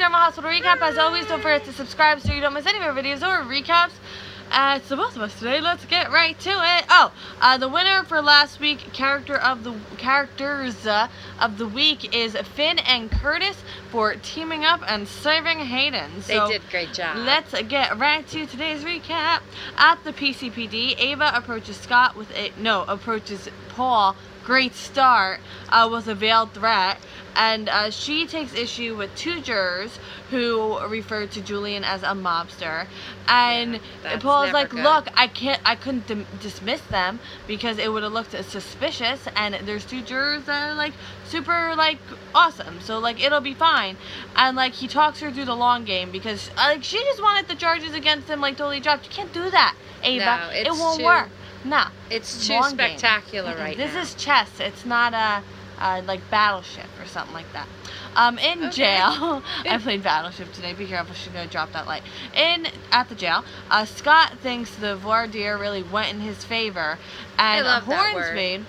General Hospital Recap. As always, don't forget to subscribe so you don't miss any of our videos or recaps. So both of us today, let's get right to it. The winner for last week, characters of the week is Finn and Curtis for teaming up and saving Hayden. So they did a great job. Let's get right to today's recap. At the PCPD, Ava approaches Paul. Great start with a veiled threat, and she takes issue with two jurors who referred to Julian as a mobster, and Paul's like, good. Look, I couldn't dismiss them because it would have looked suspicious, and there's two jurors that are like super like awesome, so like it'll be fine. And like he talks her through the long game because like she just wanted the charges against him like totally dropped. You can't do that, Ava. No, it won't work. No. It's too spectacular right now. This is chess. It's not like Battleship or something like that. In jail, I played Battleship today. Be careful, she's gonna drop that light. At the jail, Scott thinks the voir dire really went in his favor, and Hornsby,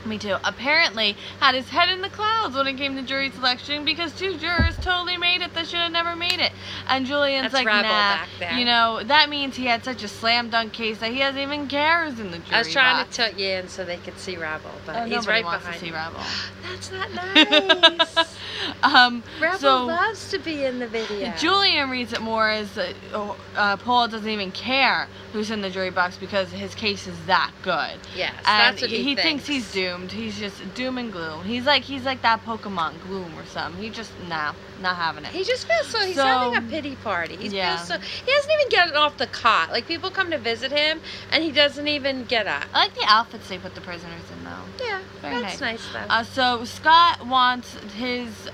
me too, apparently had his head in the clouds when it came to jury selection because two jurors totally made it that should have never made it. And Julian's like, nah, you know, that means he had such a slam dunk case that he doesn't even care who's in the jury I was trying box. to tilt you in so they could see Rebel, but he's right behind to see Rebel. That's not nice. Rebel loves to be in the video. Julian reads it more as Paul doesn't even care who's in the jury box because his case is that good. Yes, and that's what he thinks he's doomed. He's just doom and gloom. He's like that Pokemon Gloom or something. He just not having it. He just feels he's having a pity party. He hasn't even gotten off the cot. Like people come to visit him and he doesn't even get up. I like the outfits they put the prisoners in though. Yeah, very that's nice though. So Scott wants his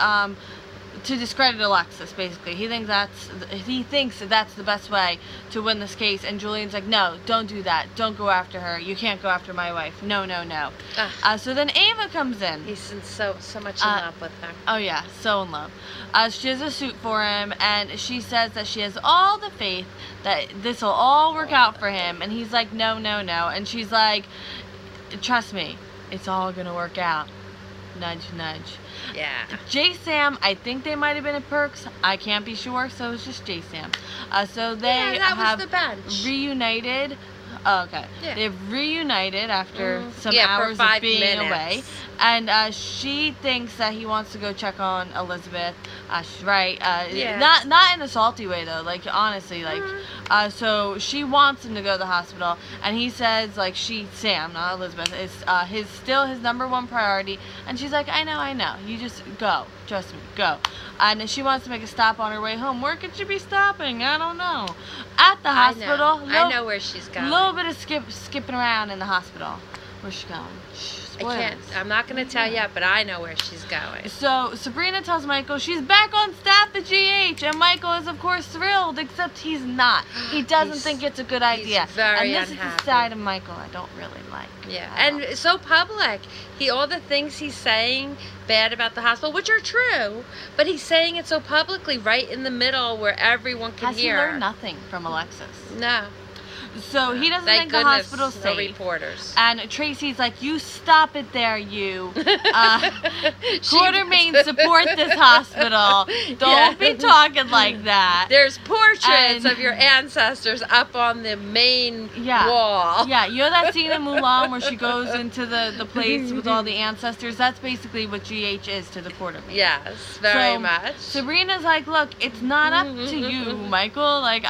to discredit Alexis, basically. He thinks that's the best way to win this case, and Julian's like, no, don't do that. Don't go after her. You can't go after my wife. No. So then Ava comes in. He's so much in love with her. Oh yeah, so in love. She has a suit for him, and she says that she has all the faith that this will all work out for him, and he's like, no. And she's like, trust me, it's all gonna work out. Nudge, nudge. Yeah. J-Sam, I think they might have been at Perks. I can't be sure, so it's just J-Sam. So they have the bench. Reunited. Oh, okay. Yeah. They've reunited after some hours for of being 5 minutes. away. And she thinks that he wants to go check on Elizabeth. She's right. Not in a salty way, though. Like, honestly, like, so she wants him to go to the hospital. And he says, like, Sam, not Elizabeth, is still his number one priority. And she's like, I know. You just go. Trust me, go. And she wants to make a stop on her way home. Where could she be stopping? I don't know. At the hospital. I know where she's going. A little bit of skipping around in the hospital. Where's she going? I'm not going to tell you, but I know where she's going. So Sabrina tells Michael she's back on staff at GH, and Michael is of course thrilled, except he's not. He doesn't think it's a good idea. He's very and this unhappy. is the side of Michael I don't really like. Yeah, and so public. All the things he's saying bad about the hospital, which are true, but he's saying it so publicly, right in the middle where everyone can hear. Has he learned nothing from Alexis? No. So he doesn't think the hospital's safe. No reporters. And Tracy's like, you stop it there, you. Quartermain, support this hospital. Don't be talking like that. There's portraits of your ancestors up on the main wall. Yeah, you know that scene in Mulan where she goes into the place with all the ancestors? That's basically what GH is to the Quartermain. Yes, very much. Sabrina's like, look, it's not up to you, Michael. Like,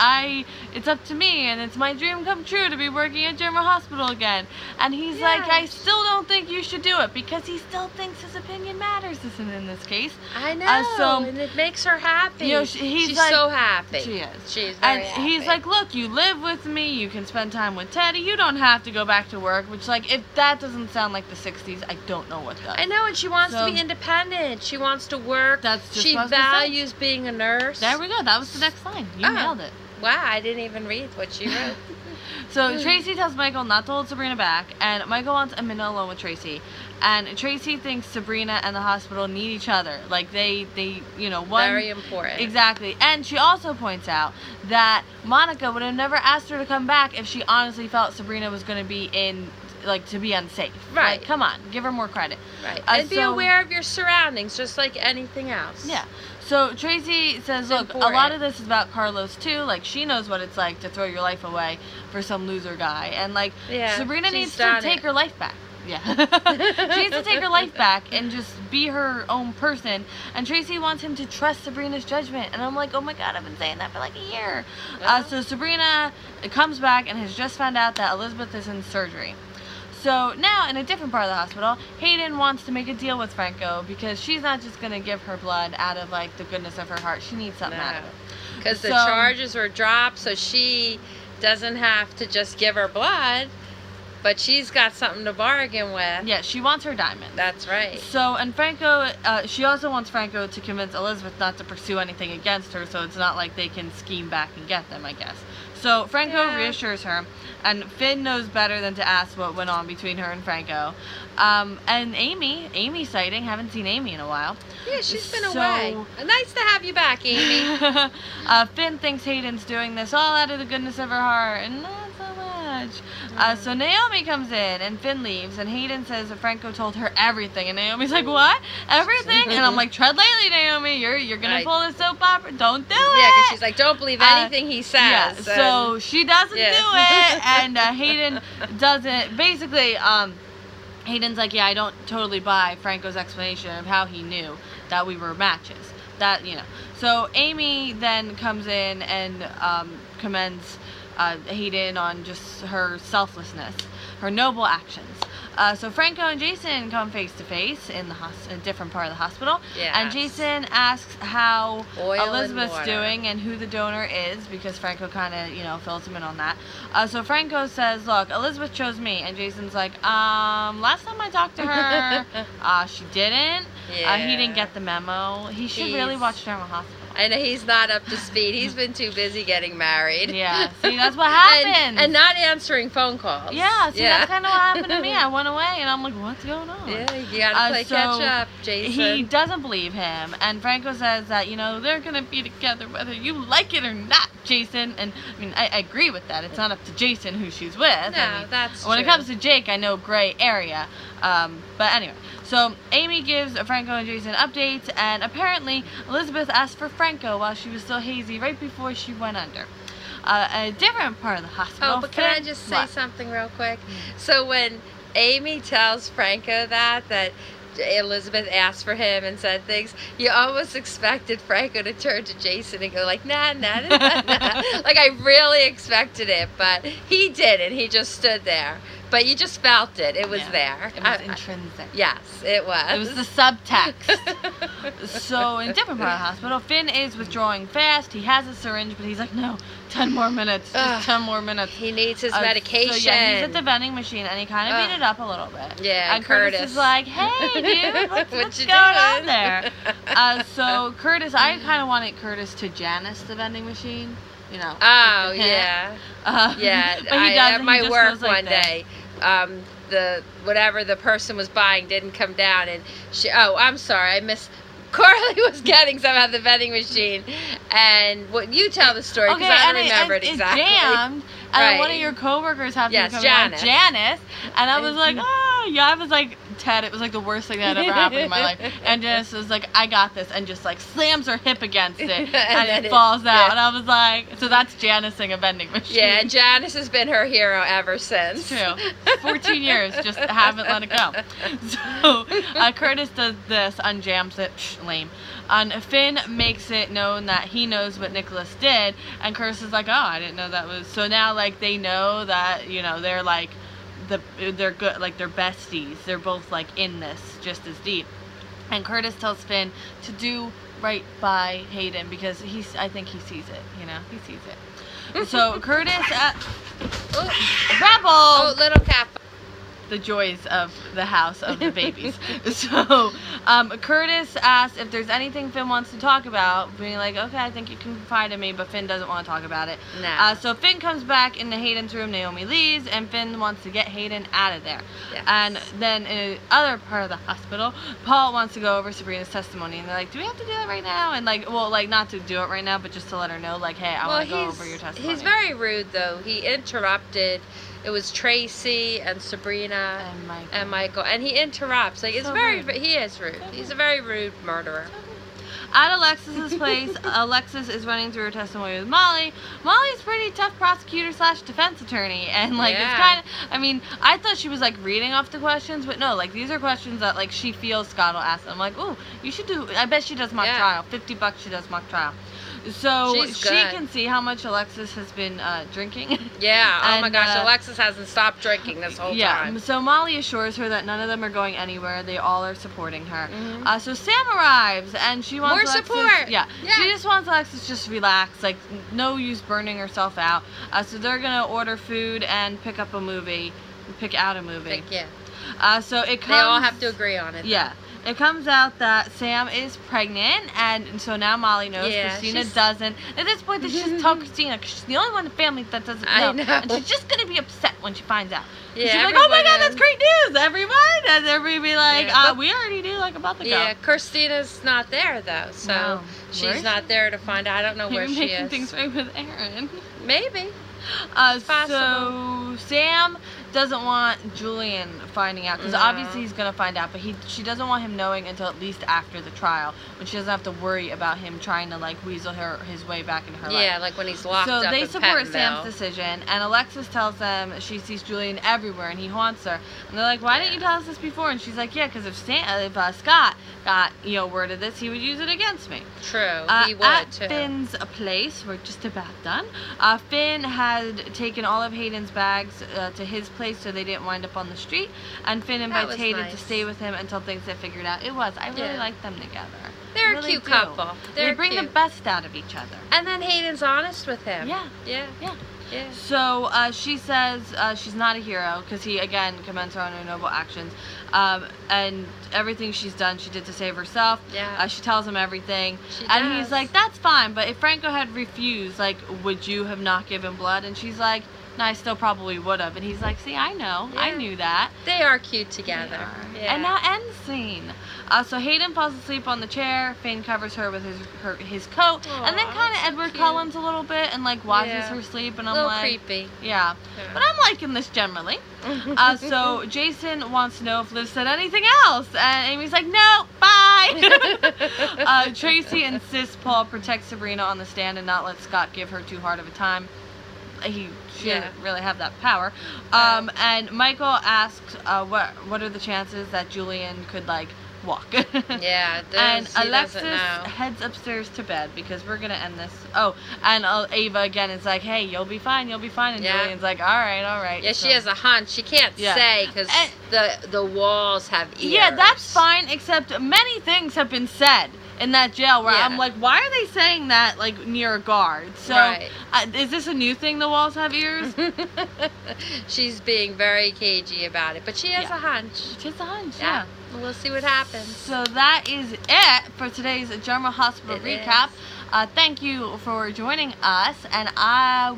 it's up to me, and it's my dream come true to be working at General Hospital again. And he's like, I still don't think you should do it because he still thinks his opinion matters in this case. I know, and it makes her happy. You know, she's like, so happy. She is. She's very happy. And he's like, look, you live with me, you can spend time with Teddy, you don't have to go back to work, which, like, if that doesn't sound like the 60s, I don't know what does. I know, and she wants to be independent. She wants to work. She values being a nurse. There we go. That was the next line. You nailed it. Wow, I didn't even read what she wrote. So Tracy tells Michael not to hold Sabrina back, and Michael wants a minute alone with Tracy. And Tracy thinks Sabrina and the hospital need each other. Like, they one... Very important. Exactly. And she also points out that Monica would have never asked her to come back if she honestly felt Sabrina was going to be in like to be unsafe. Right. Like, come on, give her more credit. Right. And be aware of your surroundings, just like anything else. Yeah. So Tracy says, look, a lot of this is about Carlos too. Like, she knows what it's like to throw your life away for some loser guy, and like Sabrina needs to take her life back. Yeah. She needs to take her life back and just be her own person. And Tracy wants him to trust Sabrina's judgment. And I'm like, oh my God, I've been saying that for like a year. So Sabrina comes back and has just found out that Elizabeth is in surgery. So now, in a different part of the hospital, Hayden wants to make a deal with Franco because she's not just going to give her blood out of like the goodness of her heart. She needs something out of it. Because the charges were dropped, so she doesn't have to just give her blood. But she's got something to bargain with. Yeah, she wants her diamond. That's right. So, and Franco, she also wants Franco to convince Elizabeth not to pursue anything against her, so it's not like they can scheme back and get them, I guess. So Franco reassures her, and Finn knows better than to ask what went on between her and Franco. And Amy sighting, haven't seen Amy in a while. Yeah, she's been away. Nice to have you back, Amy. Finn thinks Hayden's doing this all out of the goodness of her heart, and not so much. So Naomi comes in, and Finn leaves, and Hayden says that Franco told her everything, and Naomi's like, what? Everything? And I'm like, tread lightly, Naomi. You're gonna pull a soap opera. Don't do it. Yeah, because she's like, don't believe anything he says. Yeah, so she doesn't do it, and Hayden doesn't. Basically, Hayden's like, yeah, I don't totally buy Franco's explanation of how he knew that we were matches. That, you know. So Amy then comes in and commends Hayden on just her selflessness, her noble actions. So Franco and Jason come face to face in a different part of the hospital. Yes. And Jason asks how Elizabeth's doing and who the donor is, because Franco kind of, fills him in on that. So Franco says, look, Elizabeth chose me. And Jason's like, last time I talked to her, she didn't. Yeah. He didn't get the memo. He should really watch General Hospital. I know he's not up to speed. He's been too busy getting married. Yeah, see, that's what happened. And not answering phone calls. Yeah, see, that's kind of what happened to me. I went away, and I'm like, what's going on? Yeah, you gotta play catch up, Jason. He doesn't believe him, and Franco says that, they're gonna be together whether you like it or not, Jason. And, I mean, I agree with that. It's not up to Jason who she's with. No, that's true. When it comes to Jake, I know gray area. But anyway. So Amy gives Franco and Jason updates, and apparently Elizabeth asked for Franco while she was still hazy right before she went under. A different part of the hospital. Oh, but can I just say something real quick? So when Amy tells Franco that Elizabeth asked for him and said things, you almost expected Franco to turn to Jason and go like, nah. Like, I really expected it, but he didn't. He just stood there. But you just felt it. It was there. It was intrinsic. Yes, it was. It was the subtext. So, in a different part of the hospital, Finn is withdrawing fast. He has a syringe, but he's like, no, 10 more minutes. Just 10 more minutes. He needs his medication. So, yeah, he's at the vending machine, and he kind of beat it up a little bit. Yeah, and Curtis is like, hey, dude, what's going on there? So, Curtis, I kind of wanted Curtis to Janice the vending machine. Oh, yeah. Yeah, but he doesn't. At my work one day, the person was buying didn't come down, and I'm sorry, I missed. Carly was getting some at the vending machine, and you tell the story because I don't remember it exactly. It jammed, and one of your coworkers happened to come in, Janice, and I was like, I was like, Ted, it was like the worst thing that ever happened in my life. And Janice was like, I got this, and just like slams her hip against it, and it falls out. And I was like, so that's Janicing a vending machine. Yeah, and Janice has been her hero ever since. It's true. 14 years, just haven't let it go. So Curtis does this, unjams it, lame. And Finn makes it known that he knows what Nicholas did, and Curtis is like, oh, I didn't know that was. So now, like, they know that, they're like, they're good, like they're besties. They're both like in this just as deep. And Curtis tells Finn to do right by Hayden because I think he sees it. He sees it. So Curtis Rebel. Oh, little cat. The joys of the house of the babies. So Curtis asks if there's anything Finn wants to talk about, being like, okay, I think you can confide in me, but Finn doesn't want to talk about it. No. So Finn comes back into Hayden's room, Naomi leaves, and Finn wants to get Hayden out of there. Yes. And then in another part of the hospital, Paul wants to go over Sabrina's testimony, and they're like, do we have to do that right now? And not to do it right now, but just to let her know, like, hey, I want to go over your testimony. He's very rude, though. He interrupted it was Tracy and Sabrina And Michael. and he interrupts. Like, it's So very, rude. he is rude. He's a very rude murderer. At Alexis's place, Alexis is running through her testimony with Molly. Molly's pretty tough prosecutor / defense attorney, and like it's kind of. I mean, I thought she was like reading off the questions, but no, like these are questions that like she feels Scott will ask them. Like, ooh, you should do. I bet she does mock trial. $50 she does mock trial. So she can see how much Alexis has been drinking. Yeah. Oh my gosh, Alexis hasn't stopped drinking this whole time. Yeah. So Molly assures her that none of them are going anywhere. They all are supporting her. So Sam arrives and she wants more Alexis, support. Yeah. She just wants Alexis just relax. Like no use burning herself out. So they're gonna order food and pick out a movie. So it comes. They all have to agree on it. Yeah. It comes out that Sam is pregnant, and so now Molly knows. Christina doesn't. At this point, they should just tell Christina, because she's the only one in the family that doesn't know. I know. And she's just going to be upset when she finds out. Yeah, she's like, oh my god, that's great news, everyone! And everybody be like, we already knew, like, about the go. Yeah, Christina's not there, though, so she's not there to find out. I don't know where she is. Making things right with Aaron. Maybe. So Sam doesn't want Julian finding out because obviously he's gonna find out, but she doesn't want him knowing until at least after the trial, when she doesn't have to worry about him trying to like weasel his way back into her life. Yeah, like when he's locked up. So they in support Pentonville. Sam's decision, and Alexis tells them she sees Julian everywhere and he haunts her. And they're like, "Why didn't you tell us this before?" And she's like, "Yeah, because if Scott got word of this, he would use it against me." True, he would at too. Finn's place, we're just about done. Finn had taken all of Hayden's bags to his place so they didn't wind up on the street, and Finn invites Hayden to stay with him until things get figured out. I really like them together. They're a cute couple. They bring the best out of each other. And then Hayden's honest with him. Yeah. So she says she's not a hero because he again commends her on her noble actions, and everything she's done she did to save herself. She tells him everything, and he's like, "That's fine, but if Franco had refused, like, would you have not given blood?" And she's like, "No, I still probably would have." And he's like, "See, I know. I knew that." They are cute together. And now end scene. So Hayden falls asleep on the chair. Finn covers her with his coat, and then kind of Edward Cullen's a little bit and like watches her sleep, and I'm a little like, creepy. Yeah, but I'm liking this generally. So Jason wants to know if Liv said anything else, and Amy's like, "No, bye." Tracy insists Paul protect Sabrina on the stand and not let Scott give her too hard of a time. She doesn't really have that power. And Michael asks, what are the chances that Julian could like walk? And Alexis heads upstairs to bed because we're gonna end this. Oh, and Ava again is like, "Hey, you'll be fine, and Julian's like, all right. Yeah, so she has a hunch. She can't say because the walls have ears. Yeah, that's fine. Except many things have been said in that jail where I'm like, why are they saying that like near a guard? So is this a new thing? The walls have ears? She's being very cagey about it, but she has a hunch. She has a hunch. Yeah. We'll see what happens. So that is it for today's General Hospital recap. Thank you for joining us, and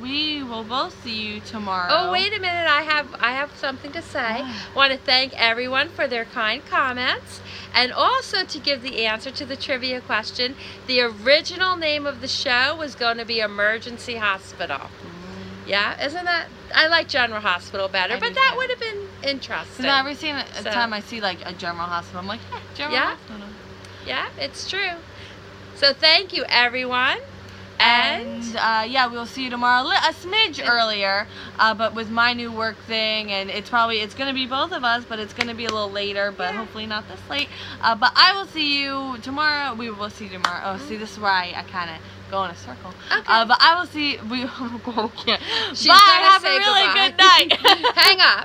we will both see you tomorrow. Oh, wait a minute! I have something to say. Want to thank everyone for their kind comments, and also to give the answer to the trivia question. The original name of the show was going to be Emergency Hospital. Yeah, isn't that? I like General Hospital better, but that would have been interesting. I've never seen a time I see like a General Hospital. I'm like, General Hospital. Yeah, it's true. So thank you, everyone. And we'll see you tomorrow a smidge earlier, but with my new work thing, and it's going to be both of us, but it's going to be a little later, but hopefully not this late. But I will see you tomorrow. We will see you tomorrow. Oh, see, this is where I kind of go in a circle. Okay. But I will see. Bye. Have a really good night. Hang up.